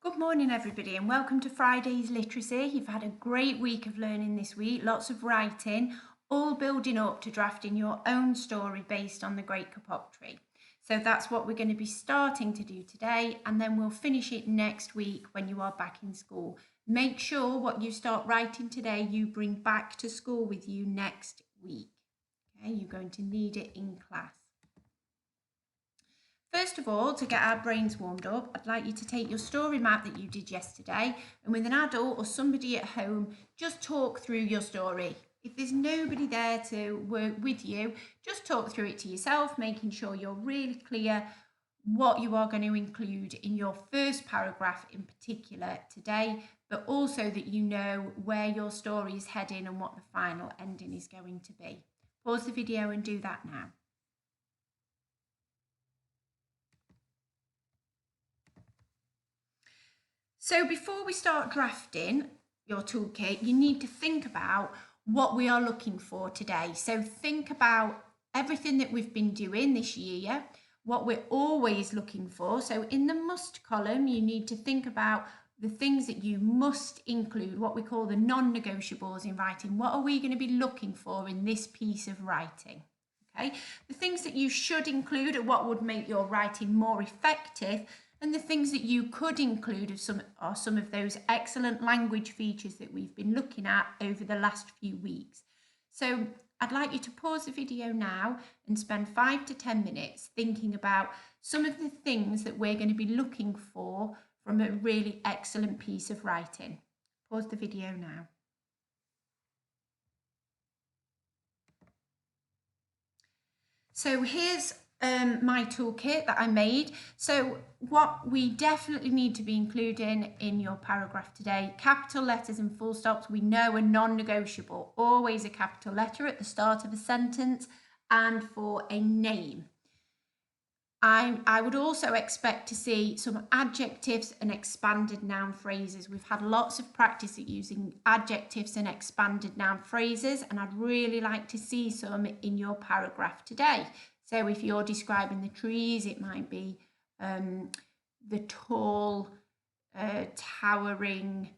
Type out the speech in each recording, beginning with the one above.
Good morning everybody and welcome to Friday's Literacy. You've had a great week of learning this week, lots of writing, all building up to drafting your own story based on the Great Kapok tree. So that's what we're going to be starting to do today, and then we'll finish it next week when you are back in school. Make sure what you start writing today you bring back to school with you next week. Okay, you're going to need it in class. First of all, to get our brains warmed up, I'd like you to take your story map that you did yesterday, and with an adult or somebody at home, just talk through your story. If there's nobody there to work with you, just talk through it to yourself, making sure you're really clear what you are going to include in your first paragraph in particular today, but also that you know where your story is heading and what the final ending is going to be. Pause the video and do that now. So before we start drafting your toolkit, you need to think about what we are looking for today. So think about everything that we've been doing this year, what we're always looking for. So in the must column, you need to think about the things that you must include, what we call the non-negotiables in writing. What are we going to be looking for in this piece of writing? Okay, the things that you should include are what would make your writing more effective, and the things that you could include are some of those excellent language features that we've been looking at over the last few weeks. So I'd like you to pause the video now and spend 5 to 10 minutes thinking about some of the things that we're going to be looking for from a really excellent piece of writing. Pause the video now. So here's my toolkit that I made. So what we definitely need to be including in your paragraph today, capital letters and full stops we know are non-negotiable. Always a capital letter at the start of a sentence and for a name. I would also expect to see some adjectives and expanded noun phrases. We've had lots of practice at using adjectives and expanded noun phrases, and I'd really like to see some in your paragraph today. So if you're describing the trees, it might be the tall, towering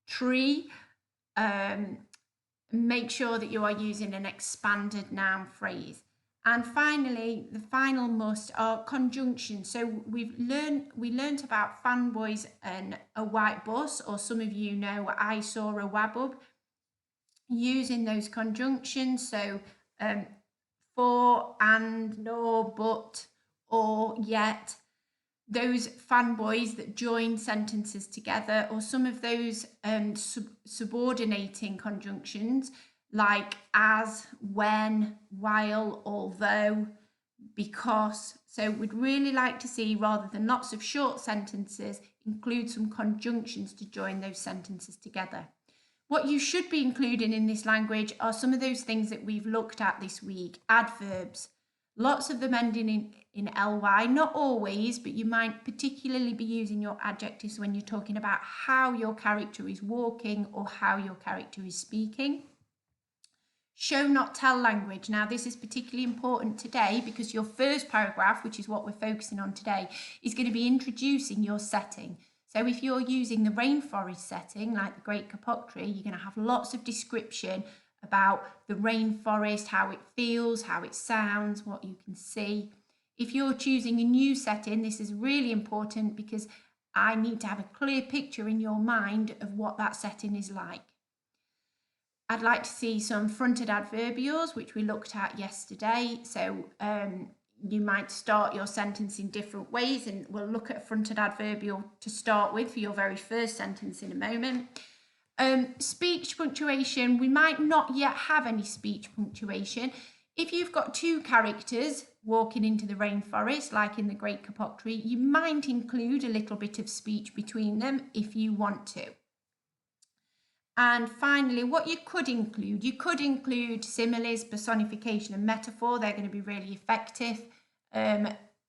tree. Make sure that you are using an expanded noun phrase. And finally, the final must are conjunctions. So we learnt about fanboys and a white bus, or some of you know I saw a wabub, using those conjunctions. So for, and, nor, but, or, yet, those fanboys that join sentences together, or some of those subordinating conjunctions like as, when, while, although, because. So we'd really like to see, rather than lots of short sentences, include some conjunctions to join those sentences together. What you should be including in this language are some of those things that we've looked at this week. Adverbs, lots of them ending in ly, not always, but you might particularly be using your adjectives when you're talking about how your character is walking or how your character is speaking. Show, not tell language. Now, this is particularly important today because your first paragraph, which is what we're focusing on today, is going to be introducing your setting. So if you're using the rainforest setting, like the Great Kapok tree, you're going to have lots of description about the rainforest, how it feels, how it sounds, what you can see. If you're choosing a new setting, this is really important because I need to have a clear picture in your mind of what that setting is like. I'd like to see some fronted adverbials, which we looked at yesterday. So you might start your sentence in different ways, and we'll look at a fronted adverbial to start with for your very first sentence in a moment. Speech punctuation, we might not yet have any speech punctuation. If you've got two characters walking into the rainforest, like in the Great Kapok tree, you might include a little bit of speech between them if you want to. And finally, what you could include similes, personification and metaphor. They're going to be really effective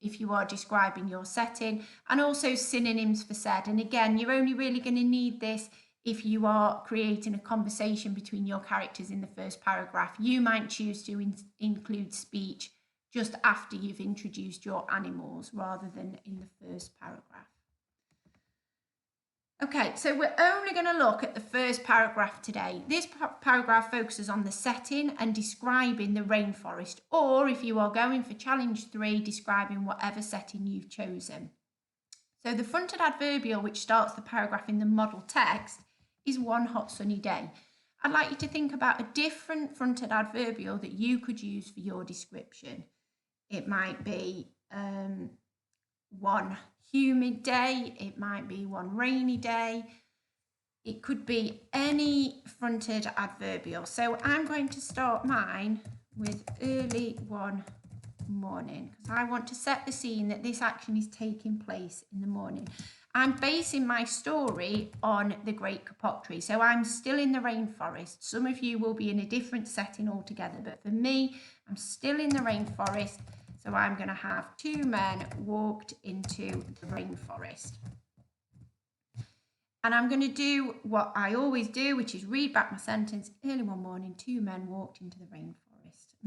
if you are describing your setting, and also synonyms for said. And again, you're only really going to need this if you are creating a conversation between your characters in the first paragraph. You might choose to include speech just after you've introduced your animals rather than in the first paragraph. Okay, so we're only going to look at the first paragraph today. This paragraph focuses on the setting and describing the rainforest, or if you are going for challenge 3, describing whatever setting you've chosen. So the fronted adverbial, which starts the paragraph in the model text, is one hot sunny day. I'd like you to think about a different fronted adverbial that you could use for your description. It might be one humid day, it might be one rainy day, it could be any fronted adverbial. So I'm going to start mine with early one morning because I want to set the scene that this action is taking place in the morning. I'm basing my story on the Great Kapok tree, so I'm still in the rainforest. Some of you will be in a different setting altogether, but for me, I'm still in the rainforest. So I'm going to have 2 men walked into the rainforest. And I'm going to do what I always do, which is read back my sentence. Early one morning, 2 men walked into the rainforest.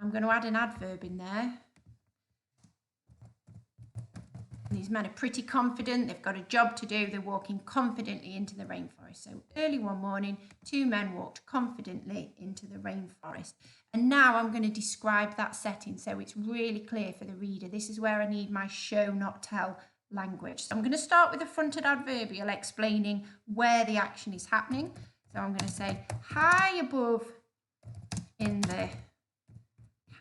I'm going to add an adverb in there. And these men are pretty confident. They've got a job to do. They're walking confidently into the rainforest. So early one morning, 2 men walked confidently into the rainforest. And now I'm going to describe that setting so it's really clear for the reader. This is where I need my show, not tell language. So I'm going to start with the fronted adverbial explaining where the action is happening. So I'm going to say, high above in the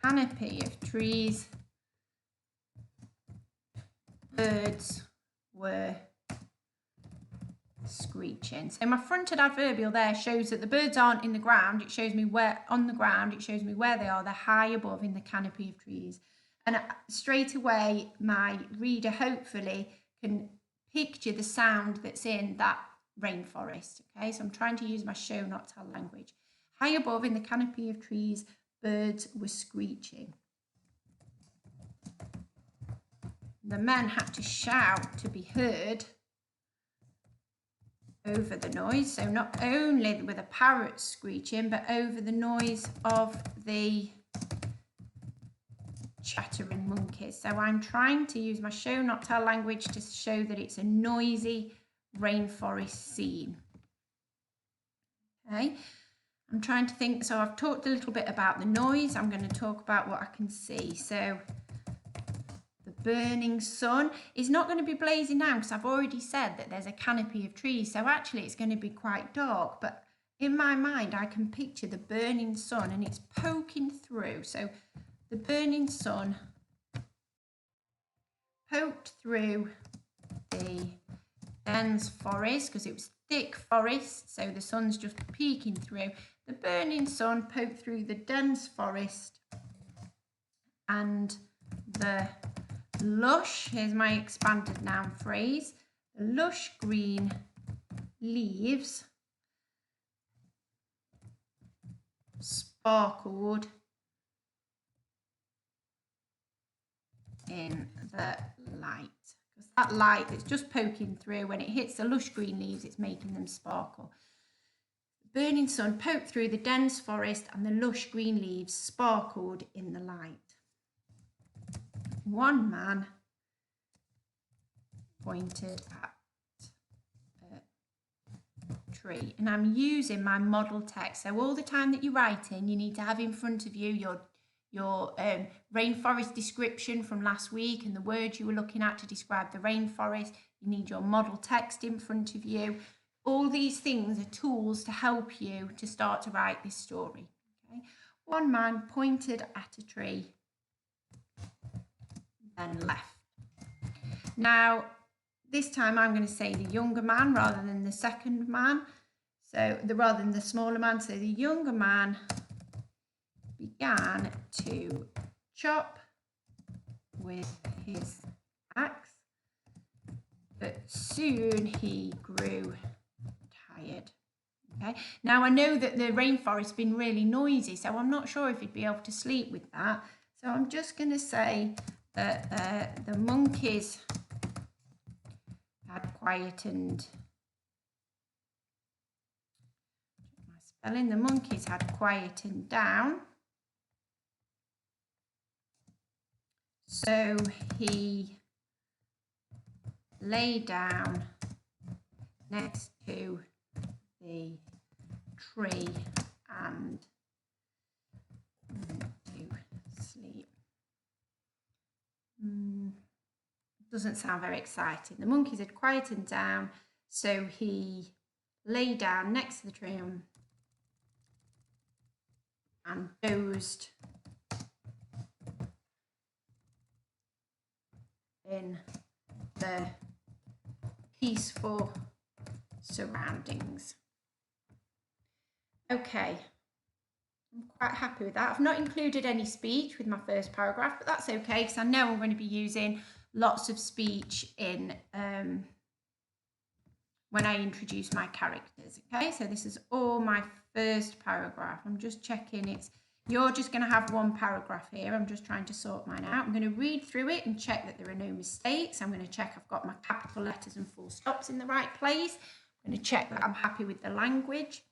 canopy of trees, birds were screeching. So my fronted adverbial there shows that the birds aren't in the ground. It shows me where on the ground. It shows me where they are. They're high above in the canopy of trees. And straight away, my reader hopefully can picture the sound that's in that rainforest. Okay, so I'm trying to use my show, not tell language. High above in the canopy of trees, birds were screeching. The men had to shout to be heard over the noise. So not only were the parrots screeching, but over the noise of the chattering monkeys. So I'm trying to use my show, not tell language to show that it's a noisy rainforest scene. Okay, I'm trying to think. So I've talked a little bit about the noise. I'm going to talk about what I can see. So the burning sun is not going to be blazing down because I've already said that there's a canopy of trees. So actually it's going to be quite dark, but in my mind I can picture the burning sun and it's poking through. So the burning sun poked through the dense forest because it was thick forest, so the sun's just peeking through. The burning sun poked through the dense forest and the lush, here's my expanded noun phrase, the lush green leaves sparkled in the light. Because that light that's just poking through, when it hits the lush green leaves, it's making them sparkle. The burning sun poked through the dense forest and the lush green leaves sparkled in the light. One man pointed at a tree, and I'm using my model text. So all the time that you're writing, you need to have in front of you your rainforest description from last week and the words you were looking at to describe the rainforest. You need your model text in front of you. All these things are tools to help you to start to write this story. Okay? One man pointed at a tree, then left. Now, this time I'm going to say the younger man rather than the second man. So rather than the smaller man. So the younger man began to chop with his axe, but soon he grew tired. Okay. Now I know that the rainforest's been really noisy, so I'm not sure if he'd be able to sleep with that. So I'm just going to say that the monkeys had quietened. My spelling. The monkeys had quietened down. So he lay down next to the tree and to sleep. Doesn't sound very exciting. The monkeys had quietened down, so he lay down next to the tree and dozed in the peaceful surroundings. Okay, I'm quite happy with that. I've not included any speech with my first paragraph, but that's okay because I know I'm going to be using lots of speech in when I introduce my characters. Okay, so this is all my first paragraph. I'm just checking you're just going to have one paragraph here. I'm just trying to sort mine out. I'm going to read through it and check that there are no mistakes. I'm going to check I've got my capital letters and full stops in the right place. I'm going to check that I'm happy with the language.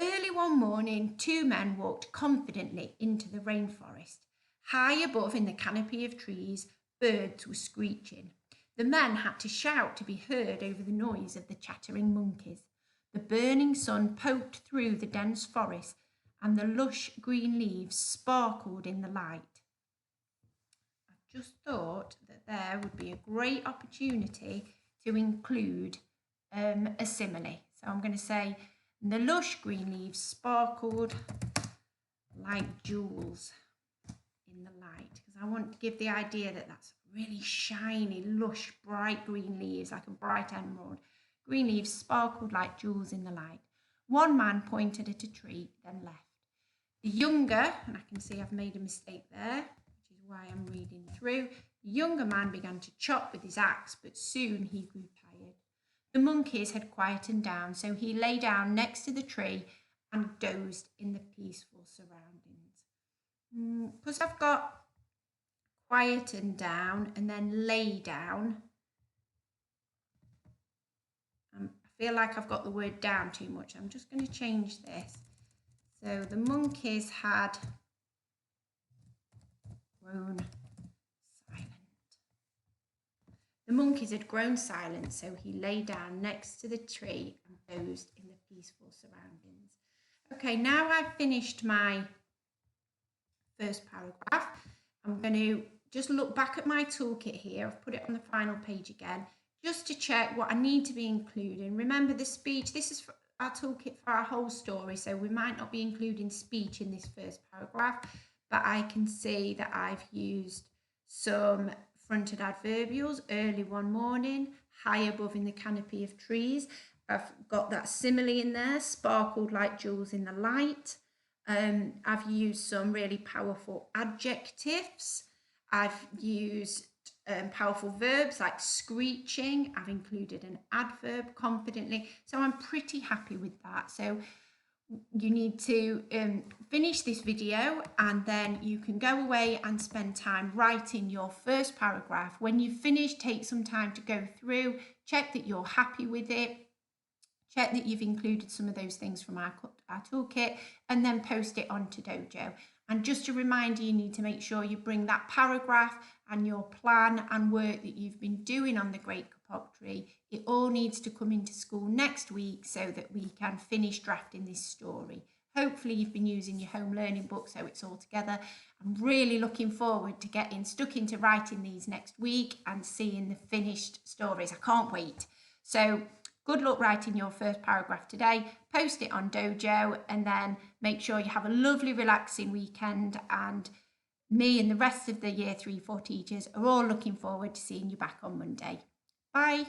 Early one morning, two men walked confidently into the rainforest. High above in the canopy of trees, birds were screeching. The men had to shout to be heard over the noise of the chattering monkeys. The burning sun poked through the dense forest, and the lush green leaves sparkled in the light. I just thought that there would be a great opportunity to include a simile. So I'm going to say, the lush green leaves sparkled like jewels in the light, because I want to give the idea that that's really shiny, lush, bright green leaves, like a bright emerald. Green leaves sparkled like jewels in the light. One man pointed at a tree, then left. The younger, and I can see I've made a mistake there, which is why I'm reading through. The younger man began to chop with his axe, but soon he grew tired. The monkeys had quietened down, so he lay down next to the tree and dozed in the peaceful surroundings. Because I've got quietened down and then lay down, I feel like I've got the word down too much. I'm just going to change this. So the monkeys had grown silent. The monkeys had grown silent, so he lay down next to the tree and dozed in the peaceful surroundings. Okay, now I've finished my first paragraph. I'm going to just look back at my toolkit here. I've put it on the final page again, just to check what I need to be including. Remember the speech, this is for our toolkit for our whole story, so we might not be including speech in this first paragraph, but I can see that I've used some fronted adverbials, early one morning, high above in the canopy of trees. I've got that simile in there, sparkled like jewels in the light. I've used some really powerful adjectives. I've used powerful verbs like screeching. I've included an adverb, confidently. So I'm pretty happy with that. So you need to finish this video, and then you can go away and spend time writing your first paragraph. When you finish, take some time to go through, check that you're happy with it, check that you've included some of those things from our toolkit, and then post it onto Dojo. And just a reminder, you need to make sure you bring that paragraph and your plan and work that you've been doing on the Great Kapok Tree. It all needs to come into school next week so that we can finish drafting this story. Hopefully you've been using your home learning book so it's all together. I'm really looking forward to getting stuck into writing these next week and seeing the finished stories. I can't wait. So good luck writing your first paragraph today. Post it on Dojo, and then make sure you have a lovely relaxing weekend, and me and the rest of the Year 3-4 teachers are all looking forward to seeing you back on Monday. Bye.